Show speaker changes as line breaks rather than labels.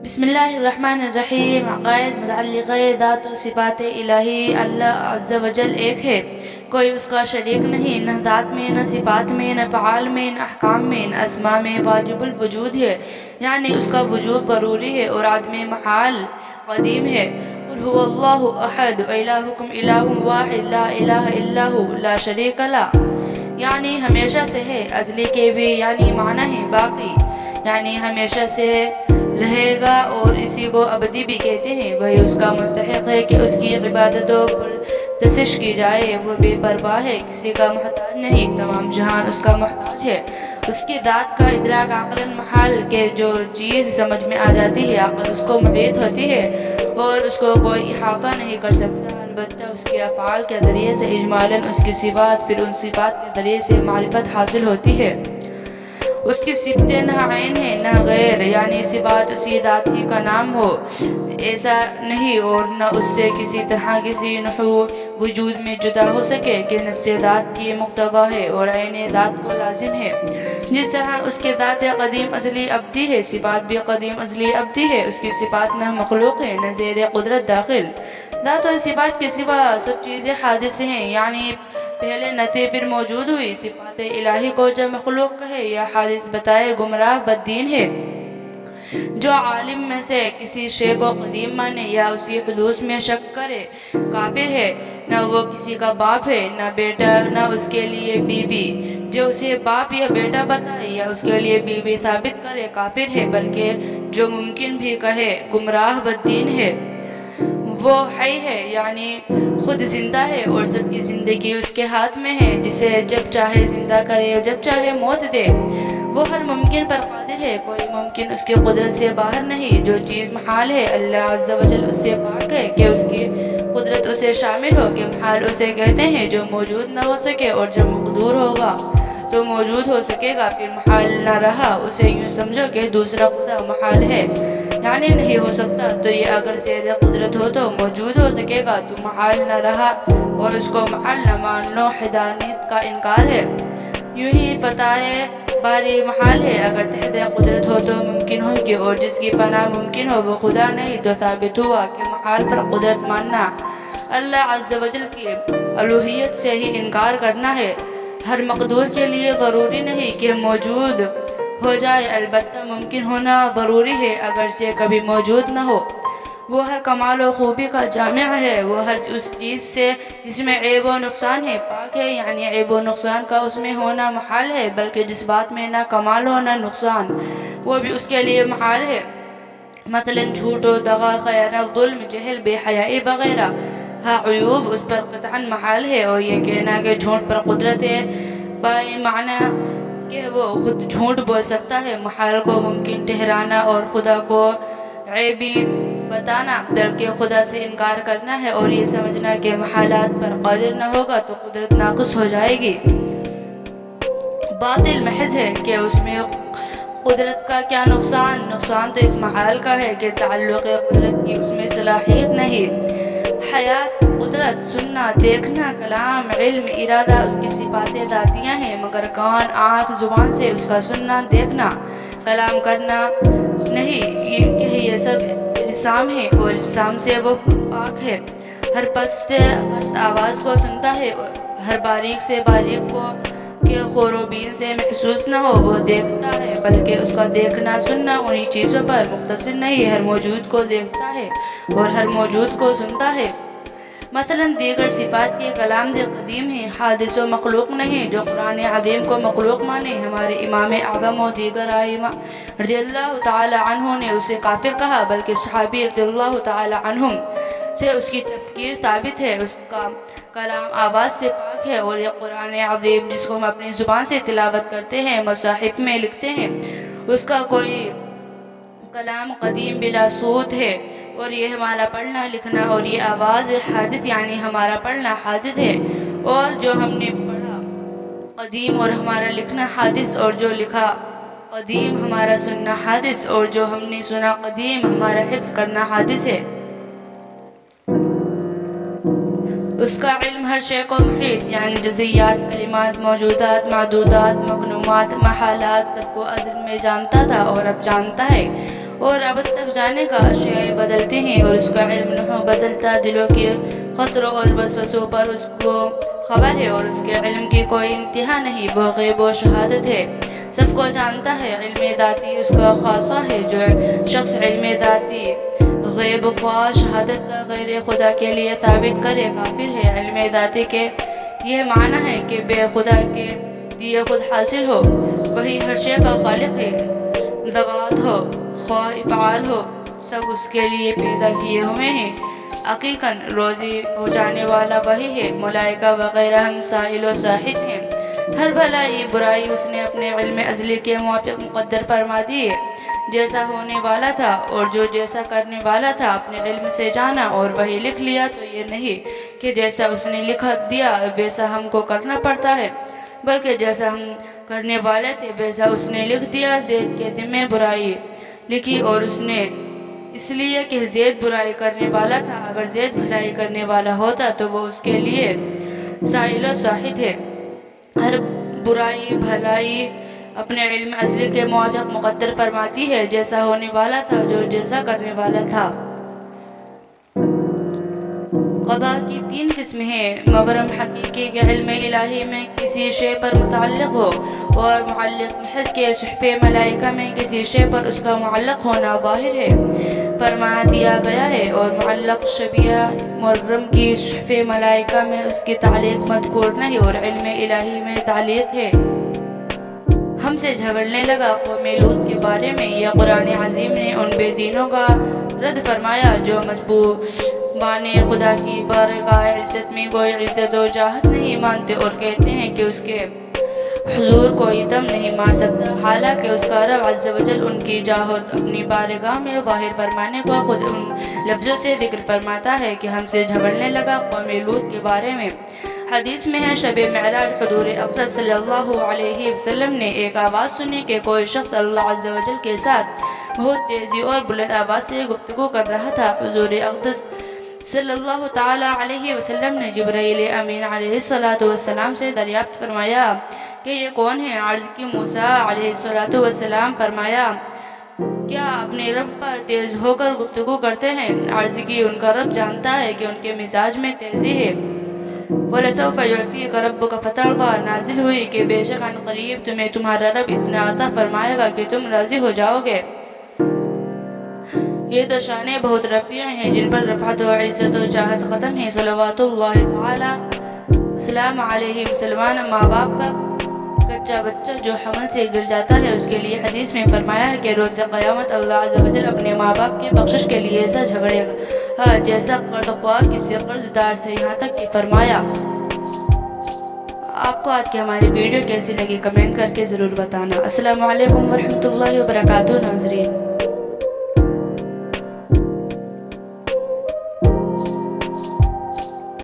بسم اللہ الرحمن الرحیم۔ عقائد متعلقہ ذات و صفات الہی اللہ عز و جل ایک ہے، کوئی اس کا شریک نہیں، نہ ذات میں، نہ صفات میں، نہ فعال میں، نہ احکام میں، نہ اسماء میں، واجب الوجود ہے، یعنی اس کا وجود ضروری ہے اور عدم محال قدیم ہے۔ قل هو اللہ احد الہکم الہ واحد لا الہ الا ہو لا شریک لہ، یعنی ہمیشہ سے ہے، ازلی کے بھی یعنی معنی ہے باقی، یعنی ہمیشہ سے رہے گا، اور اسی کو ابدی بھی کہتے ہیں۔ وہی اس کا مستحق ہے کہ اس کی عبادت و پرستش کی جائے، وہ بے پرواہ ہے، کسی کا محتاج نہیں، تمام جہان اس کا محتاج ہے۔ اس کی ذات کا ادراک عقلاً محال کہ جو چیز سمجھ میں آ جاتی ہے عقل اس کو محیط ہوتی ہے اور اس کو کوئی احاطہ نہیں کر سکتا، البتہ اس کے افعال کے ذریعے سے اجمالاً اس کی صفات، پھر ان صفات کے ذریعے سے معرفت حاصل ہوتی ہے۔ اس کی صفتیں نہ عین ہیں نہ غیر، یعنی صفات اسی ذات ہی کا نام ہو، ایسا نہیں، اور نہ اس سے کسی طرح کسی نحو وجود میں جدا ہو سکے کہ نفس ذات کی مقتضی ہے اور عین ذات کو لازم ہے۔ جس طرح اس کی ذات قدیم ازلی ابدی ہے، صفات بھی قدیم ازلی ابدی ہے، اس کی صفات نہ مخلوق ہے نہ زیر قدرت داخل۔ ذات اور صفات کے سوا سب چیزیں حادث ہیں، یعنی پہلے نہ تھے پھر موجود ہوئی۔ صفات الہی کو جب مخلوق کہے یا حادث بتائے گمراہ بددین ہے۔ جو عالم میں سے کسی شے کو قدیم مانے یا اسی حدوث میں شک کرے کافر ہے، نہ وہ کسی کا باپ ہے نہ بیٹا نہ اس کے لیے بیوی، جو اسے باپ یا بیٹا بتائے یا اس کے لیے بیوی ثابت کرے کافر ہے، بلکہ جو ممکن بھی کہے گمراہ بددین ہے۔ وہ حی ہے، یعنی خود زندہ ہے اور سب کی زندگی اس کے ہاتھ میں ہے، جسے جب چاہے زندہ کرے جب چاہے موت دے۔ وہ ہر ممکن پر قادر ہے، کوئی ممکن اس کی قدرت سے باہر نہیں۔ جو چیز محال ہے اللہ عز و جل اس سے پاک ہے کہ اس کی قدرت اسے شامل ہو، کہ محال اسے کہتے ہیں جو موجود نہ ہو سکے، اور جب مقدور ہوگا تو موجود ہو سکے گا، پھر محال نہ رہا، اسے یوں سمجھو کہ دوسرا خدا محال ہے، یعنی نہیں ہو سکتا، تو یہ اگر زیر قدرت ہو تو موجود ہو سکے گا، تو محال نہ رہا اور اس کو محال نہ ماننا حدانیت کا انکار ہے۔ یوں ہی فتائے باری محال ہے، اگر تحت قدرت ہو تو ممکن ہوگی، اور جس کی پناہ ممکن ہو وہ خدا نہیں، تو ثابت ہوا کہ محال پر قدرت ماننا اللہ عز و جل کی الوہیت سے ہی انکار کرنا ہے۔ ہر مقدور کے لیے ضروری نہیں کہ موجود ہو جائے، البتہ ممکن ہونا ضروری ہے اگرچہ کبھی موجود نہ ہو۔ وہ ہر کمال و خوبی کا جامع ہے، وہ ہر اس چیز سے جس میں عیب و نقصان ہے پاک ہے، یعنی عیب و نقصان کا اس میں ہونا محال ہے، بلکہ جس بات میں نہ کمال ہو نہ نقصان وہ بھی اس کے لیے محال ہے، مثلا جھوٹ و دغا، خیانت، ظلم، جہل، بے حیائی وغیرہ۔ ہاں عیوب اس پر قطعاً محال ہے، اور یہ کہنا کہ جھوٹ پر قدرت ہے بائی معنی کہ وہ خود جھوٹ بول سکتا ہے، محال کو ممکن ٹھہرانا اور خدا کو عیبی بتانا بلکہ خدا سے انکار کرنا ہے، اور یہ سمجھنا کہ محالات پر قادر نہ ہوگا تو قدرت ناقص ہو جائے گی۔ باطل محض ہے کہ اس میں قدرت کا کیا نقصان تو اس محال کا ہے کہ تعلق قدرت کی اس میں صلاحیت نہیں۔ حیات، قدرت، سننا، دیکھنا، کلام، علم، ارادہ اس کی صفات ذاتیہ ہیں، مگر کان، آنکھ، زبان سے اس کا سننا، دیکھنا، کلام کرنا نہیں، یہ سب اجسام ہے، اور اجسام سے وہ پاک ہے۔ ہر پست سے پست آواز کو سنتا ہے، ہر باریک سے باریک کو کہ خوروبین سے محسوس نہ ہو وہ دیکھتا ہے، بلکہ اس کا دیکھنا سننا انہی چیزوں پر مختصر نہیں، ہر موجود کو دیکھتا ہے اور ہر موجود کو سنتا ہے۔ مثلا دیگر صفات کے کلام قدیم ہیں، حادث و مخلوق نہیں۔ جو قرآن عظیم کو مخلوق مانے، ہمارے امام اعظم و دیگر ائمہ رضی اللہ تعالی عنہ نے اسے کافر کہا، بلکہ صحابی رضی اللہ تعالی عنہم سے اس کی تفکیر ثابت ہے، اس کا کلام آواز سے پاک ہے، اور یہ قرآن عظیم جس کو ہم اپنی زبان سے تلاوت کرتے ہیں، مصاحف میں لکھتے ہیں، اس کا کوئی کلام قدیم بلا صوت ہے، اور یہ ہمارا پڑھنا لکھنا اور یہ آواز حادث، یعنی ہمارا پڑھنا حادث ہے، اور جو ہم نے پڑھا قدیم، اور ہمارا لکھنا حادث، اور جو لکھا قدیم، ہمارا سننا حادث، اور جو ہم نے سنا قدیم، ہمارا حفظ کرنا حادث ہے۔ اس کا علم ہر شے کو محیط، یعنی جزیات، کلمات، موجودات، معدودات، مغنومات، محالات، سب کو ازل میں جانتا تھا اور اب جانتا ہے، اور ابد تک جانے کا اشیاء بدلتے ہیں، اور اس کا علم نحو بدلتا دلوں کے خطروں اور وسوسوں پر اس کو خبر ہے، اور اس کے علم کی کوئی انتہا نہیں، وہ غیب و شہادت ہے، سب کو جانتا ہے۔ علم ذاتی اس کا خاصہ ہے، جو شخص علم ذاتی غیب خواہ شہادت کا غیر خدا کے لیے ثابت کرے کافر ہے۔ علم ذاتی کے یہ معنی ہے کہ بے خدا کے دیے خود حاصل ہو، وہی ہر شے کا خالق ہے، ذوات ہو خواہ افعال ہو، سب اس کے لیے پیدا کیے ہوئے ہیں۔ حقیقاً روزی پہنچانے والا وہی ہے، ملائکہ وغیرہ ہم سائل و ساحت ہیں، ہر بھلائی برائی اس نے اپنے علم ازلی کے موافق مقدر فرما دی ہے۔ جیسا ہونے والا تھا اور جو جیسا کرنے والا تھا اپنے علم سے جانا اور وہی لکھ لیا، تو یہ نہیں کہ جیسا اس نے لکھ دیا ویسا ہم کو کرنا پڑتا ہے، بلکہ جیسا ہم کرنے والے تھے ویسا اس نے لکھ دیا۔ زید کے دل میں برائی لکھی اور اس نے اس لیے کہ زید برائی کرنے والا تھا، اگر زید بھلائی کرنے والا ہوتا تو وہ اس کے لیے سائل و ساحت ہے۔ ہر برائی بھلائی اپنے علم ازلی کے موافق مقدر فرماتی ہے، جیسا ہونے والا تھا جو جیسا کرنے والا تھا۔ قضاء کی تین قسمیں ہیں، مبرم حقیقی کے علم الہی میں کسی شے پر متعلق ہو، اور معلق محض کے صحف ملائکہ میں کسی شے پر اس کا معلق ہونا ظاہر ہے، فرما دیا گیا ہے، اور معلق شبیہ مبرم کی صحف ملائکہ میں اس کی تعلیق مذکور نہیں، اور علم الہی میں تعلیق ہے۔ ہم سے جھگڑنے لگا قوم لوط کے بارے میں، یہ قرآن عظیم نے ان بے دینوں کا رد فرمایا جو محبوبان خدا کی بارگاہ عزت میں کوئی عزت و جاہت نہیں مانتے، اور کہتے ہیں کہ اس کے حضور کوئی دم نہیں مار سکتا، حالانکہ اس کا رب عز و جل ان کی جاہت اپنی بارگاہ میں ظاہر فرمانے کو خود ان لفظوں سے ذکر فرماتا ہے کہ ہم سے جھگڑنے لگا قوم لوط کے بارے میں۔ حدیث میں ہے شب معراج حضور اقدس صلی اللہ علیہ وسلم نے ایک آواز سنی کہ کوئی شخص اللہ عز و جل کے ساتھ بہت تیزی اور بلند آواز سے گفتگو کر رہا تھا۔ حضور اقدس صلی اللہ تعالی علیہ وسلم نے جبرائیل امین علیہ السلام سے دریافت فرمایا کہ یہ کون ہے؟ عرض کی موسیٰ علیہ السلام، فرمایا کیا اپنے رب پر تیز ہو کر گفتگو کرتے ہیں؟ عرض کی ان کا رب جانتا ہے کہ ان کے مزاج میں تیزی ہے۔ وَلَسَوْفَ يُعْطِيكَ رَبُّكَ فَتَرْضَىٰ نازل ہوئی کہ بے شک عن قریب تمہیں تمہارا رب اتنا عطا فرمائے گا کہ تم راضی ہو جاؤ گے۔ یہ تو شانیں بہت رفیع ہیں جن پر رفعت و عزت و چاہت ختم ہے۔ صلوات اللہ تعالی وسلام علیہ۔ مسلمان ماں باپ کا کچا بچہ جو حمل سے گر جاتا ہے، اس کے لیے حدیث میں فرمایا ہے کہ روز قیامت اللہ عز و جل اپنے ماں باپ کی بخشش کے لیے ایسا جھگڑے گا جیسا قرض خواہ کسی قرض دار سے، یہاں تک کہ فرمایا۔ آپ کو آج کی ہماری ویڈیو کیسی لگی کمنٹ کر کے ضرور بتانا۔ السلام علیکم ورحمۃ اللہ وبرکاتہ ناظرین۔